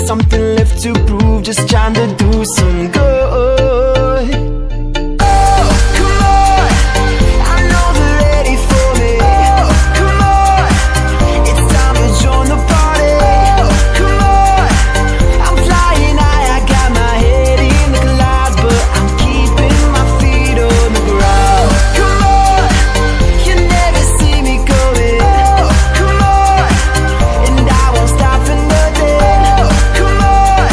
something left to prove, just trying to do some good. Oh, come on, I know they're ready for me. Oh, come on, it's time to join the party. Oh, come on, I'm flying high, I got my head in the clouds, but I'm keeping my feet on the ground. Come on, you never see me going. Oh, come on, and I won't stop for nothing. Oh, come on,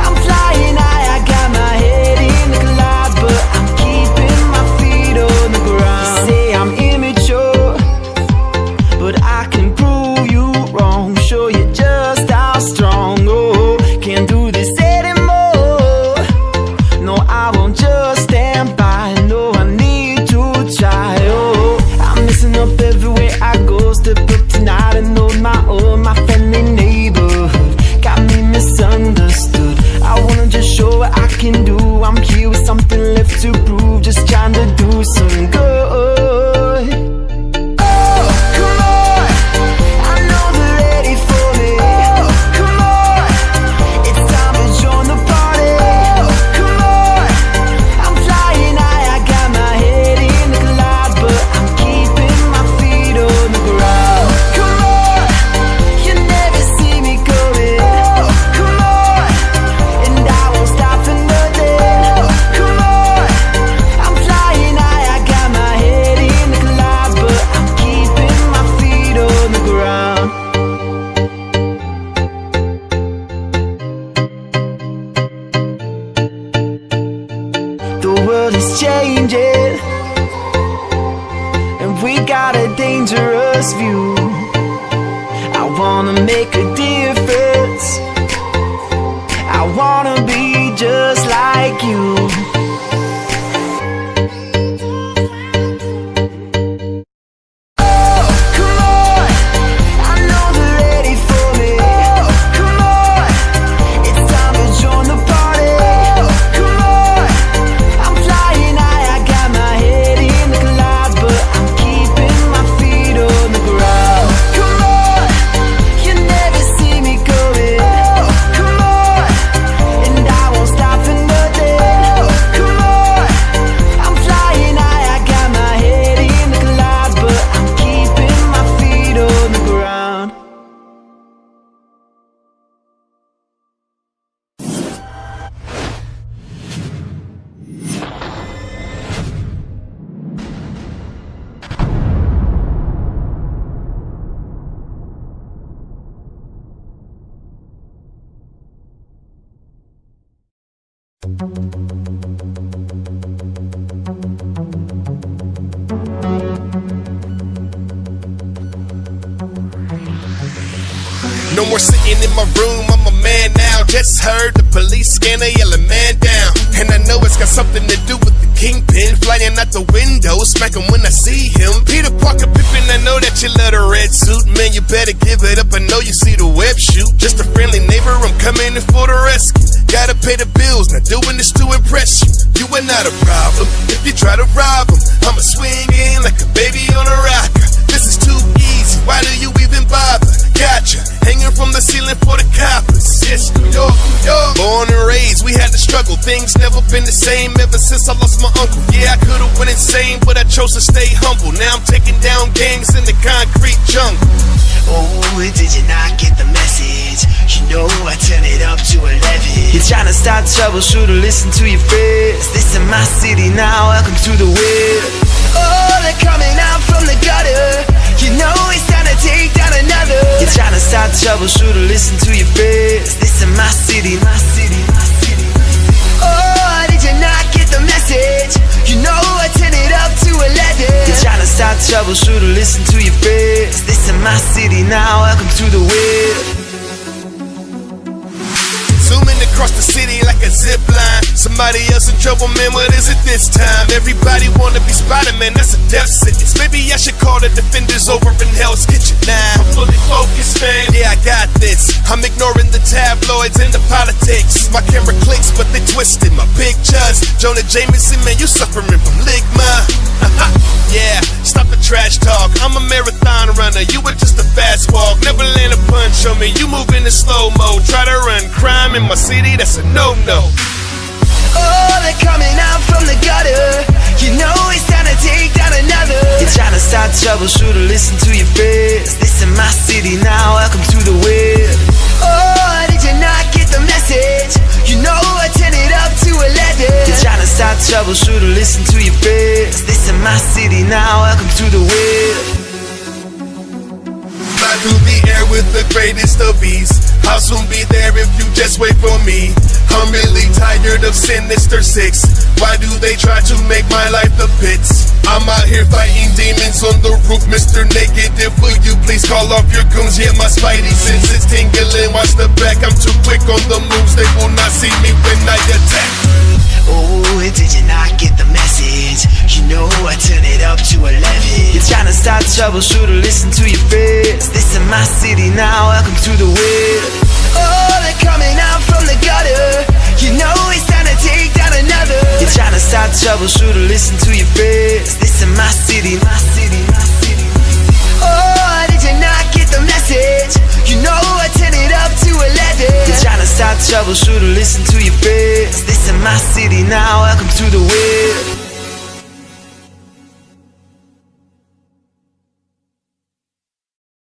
I'm flying high, I got my head in the clouds, but I'm keeping my feet on the ground. You say I'm immature, but I can prove you wrong, show you just how strong. Oh, can't do this anymore. No, I won't just stand by. No, I need to try. Oh, I'm messing up everywhere I go. Step up tonight and hold my own. My friendly neighborhood got me misunderstood. I wanna just show what I can do. I'm here with something left to prove, just trying to do some good. Oh, come on, I know they're ready for me. Oh, come on, it's time to join the party. Oh, come on, I'm flying high, I got my head in the clouds, but I'm keeping my feet on the ground. Come on, you never see me going. Oh, come on, and I won't stop for nothing. Oh, come on, I'm flying high, I got my head in the clouds, but I'm keeping my feet on the ground. The world is changing, and we got a dangerous view. I wanna make a difference, I wanna be just like you. Oh, come on, I know they're ready for me. Oh, come on, it's time to join the party. Oh, come on, I'm flying high, I got my head in the clouds, but I'm keeping my feet on the ground. Come on, you never see me going. Oh, come on, and I won't stop for nothing. Oh, come on, I'm flying high, I got my head in the clouds, but I'm keeping my feet on the ground. No more sitting in my room, I'm a man now. Just heard the police scanner yelling man down. And I know it's got something to do with the kingpin flying out the window, smack him when I see him. Peter Parker Pippin, I know that you love the red suit. Man, you better give it up, I know you see the web shoot. Just a friendly neighbor, I'm coming in for the rescue. Gotta pay the bills, not doing this to impress you. You are not a problem, if you try to rob him, I'ma swing in like a baby on a rocker. This is too easy, why do you even bother? Gotcha, hanging from the ceiling for the coppers. Yes, New York, New York. Born and raised, we had to struggle. Things never been the same ever since I lost my uncle. Yeah, I could've went insane, but I chose to stay humble. Now I'm taking down gangs in the concrete jungle. Oh, did you not get the message? You know I turn it up to 11. You're trying to start trouble, should've listened to your friends. This is my city now, welcome to the web. Oh, they're coming out from the gutter. You know it's time to take down another. You're trying to start trouble, should've listened to your friends. This is my city, my city, my city. Oh, did you not get the message? You know I turn it up to 11. You're trying to start trouble, should've listened to your friends. This is my city now, welcome to the web. Zooming across the city like a zip line. Somebody else in trouble, man, what is it this time? Everybody wanna be Spider-Man, that's a death sentence. Maybe I should call the defenders over in Hell's Kitchen. Nah, I'm fully focused, man. Yeah, I got this. I'm ignoring the tabloids and the politics. My camera clicks, but they twisted my pictures. Jonah Jameson, man, you suffering from ligma. Yeah, stop the trash talk. I'm a marathon runner, you were just a fast walk. Never land a punch on me, you moving in slow-mo. Try to run crazy. in my city, that's a no-no. Oh, they're coming out from the gutter. You know it's time to take down another. You're trying to start trouble, should've listened to your friends. This is my city now, welcome to the web. Oh, did you not get the message? You know I turn it up to 11. You're trying to start trouble, should've listened to your friends. This is my city now, welcome to the web. Fly through the air with the greatest of ease. I'll soon be there if you just wait for me. I'm really tired of Sinister Six. Why do they try to make my life the pits? I'm out here fighting demons on the roof, Mr. Negative. Will you please call off your goons? Yeah, my spidey senses tingling. Watch the back, I'm too quick on the moves. They will not see me when I attack. Oh, did you not get the message? You know I turn it up to 11. You're trying to start trouble, should've listened to your friends. This is my city now, welcome to the web. Oh, they're coming out from the gutter. You know it's time to take down another. You're trying to start trouble, should've listened to your friends. This is my city, my city, my city. Oh, did you not get the message? You know I turn it up to 11. You're trying to start trouble, should've listened to your friends. This is my city now, welcome to the web.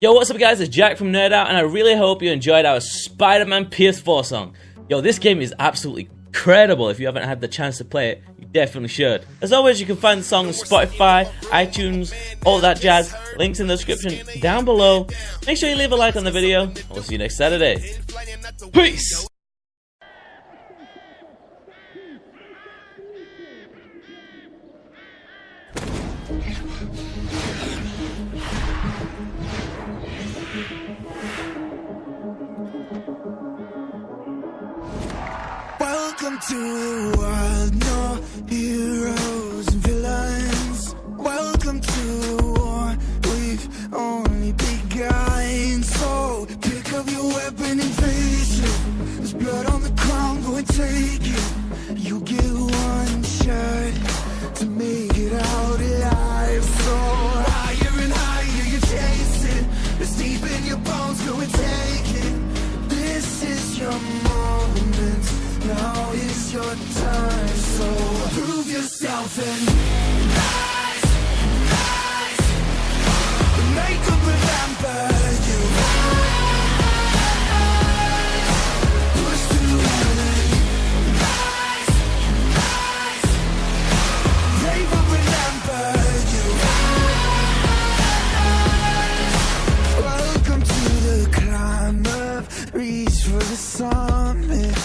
Yo, what's up guys, it's Jack from Nerd Out, and I really hope you enjoyed our Spider-Man PS4 song. Yo, this game is absolutely incredible. If you haven't had the chance to play it, you definitely should. As always, you can find the song on Spotify, iTunes, all that jazz. Links in the description down below. Make sure you leave a like on the video, and we'll see you next Saturday. Peace! Welcome to the world, no heroes and villains. Welcome to the war, we've only begun. So pick up your weapon and face it. There's blood on the ground, go and take it. You get one shot to make it out alive. So higher and higher you chase it. It's deep in your bones, go and take it. This is your moment. Now is your time, so prove yourself and rise, rise. Make them remember you. Rise, push through heaven. Rise, rise. They will remember you. Rise. Welcome to the climb up, reach for the summit.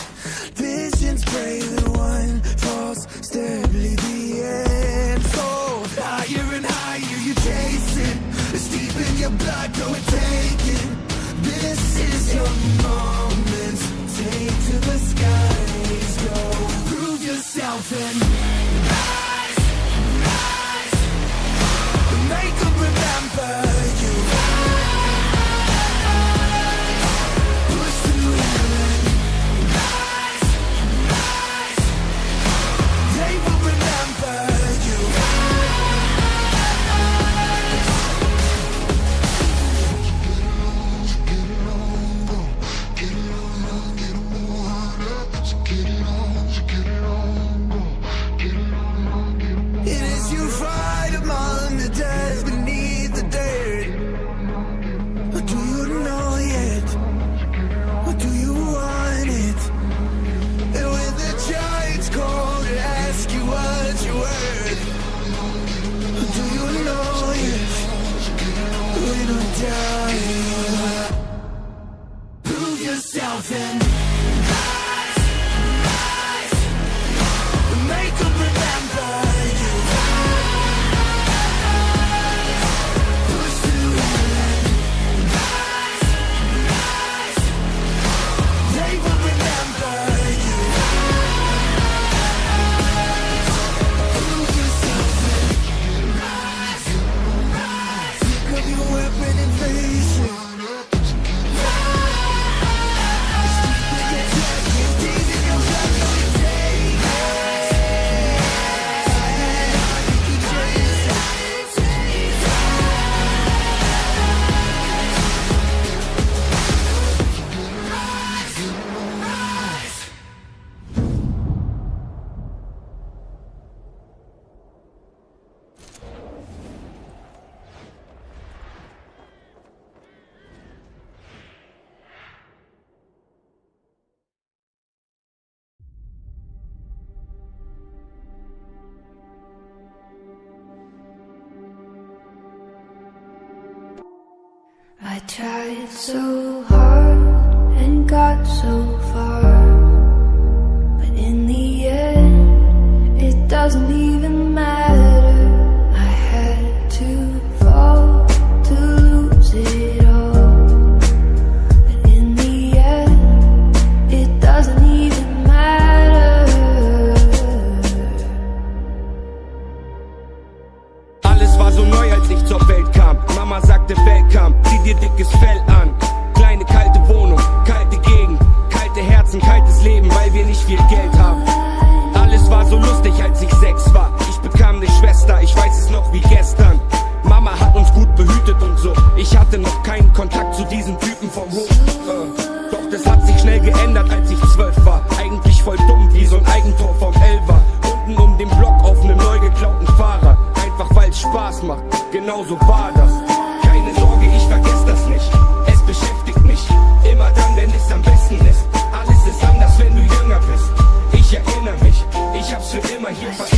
Visions brave and one false step lead the end. So higher and higher you chase it. It's deep in your blood, go and take it. This is your moment. Take to the skies, go. Prove yourself and rise, rise. Make them remember you. Push through heaven. They will remember you. It is you fight among the dead, beneath the dirt. Or do you know yet? Or do you want it? And when the giants call to ask you what you're worth, do you know if when I die, prove yourself and rise, rise. Make them remember you. Push through heaven. Rise, rise. They will remember you. Prove yourself and rise, rise. Pick up your weapon and face it. Rise. tried so hard and got so far, but in the end, it doesn't even matter. I had to fall to lose it all, but in the end, it doesn't even matter. Alles war so neu, als ich zur Welt kam. Mama sagte, Welcome, zieh dir dickes Fell an. Kleine kalte Wohnung, kalte Gegend, kalte Herzen, kaltes Leben, weil wir nicht viel Geld haben. Alles war so lustig, als ich 6 war. Ich bekam eine Schwester, ich weiß es noch wie gestern. Mama hat uns gut behütet und so. Ich hatte noch keinen Kontakt zu diesen Typen vom Hof. Doch das hat sich schnell geändert, als ich 12 war. Eigentlich voll dumm, wie so ein Eigentor vom Elfer. Unten um den Block auf einem neu geklauten Fahrrad. Einfach weil es Spaß macht, genau so war das. Keine Sorge, ich vergesse das nicht. Es beschäftigt mich, immer dann, wenn es am besten ist. Alles ist anders, wenn du jünger bist. Ich erinnere mich, ich hab's für immer hier vergessen.